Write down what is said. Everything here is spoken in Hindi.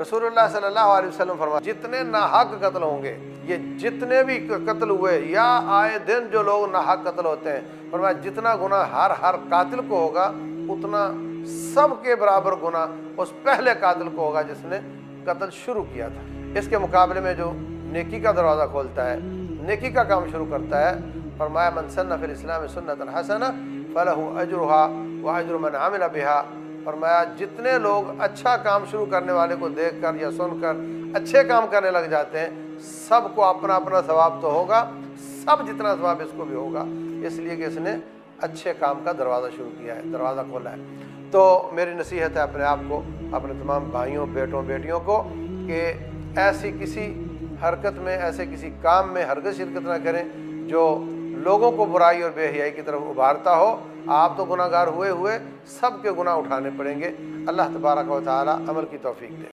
रसूलुल्लाह सल्लल्लाहु अलैहि वसल्लम फरमाया, जितने नाहक कत्ल होंगे, ये जितने भी कत्ल हुए या आए दिन जो लोग नाहक कत्ल होते हैं, फरमाया जितना गुनाह हर कातिल को होगा उतना सब के बराबर गुनाह उस पहले कातिल को होगा जिसने कत्ल शुरू किया था। इसके मुकाबले में जो नेकी का दरवाज़ा खोलता है, नेकी का काम शुरू करता है, फरमाया मन सन्ना फिल इस्लाम सुन्नतन हसना फलहु अजरुहा व अजरु मन अमिल बिहा। फरमाया जितने लोग अच्छा काम शुरू करने वाले को देखकर या सुनकर अच्छे काम करने लग जाते हैं, सबको अपना अपना सवाब तो होगा, सब जितना सवाब इसको भी होगा, इसलिए कि इसने अच्छे काम का दरवाज़ा शुरू किया है, दरवाज़ा खोला है। तो मेरी नसीहत है अपने आप को, अपने तमाम भाइयों बेटों बेटियों को कि ऐसी किसी हरकत में, ऐसे किसी काम में हरगिज़ शिरकत ना करें जो लोगों को बुराई और बेहयाई की तरफ उभारता हो। आप तो गुनाहगार हुए हुए सब के गुनाह उठाने पड़ेंगे। अल्लाह तबारक व तआला अमल की तौफीक दे।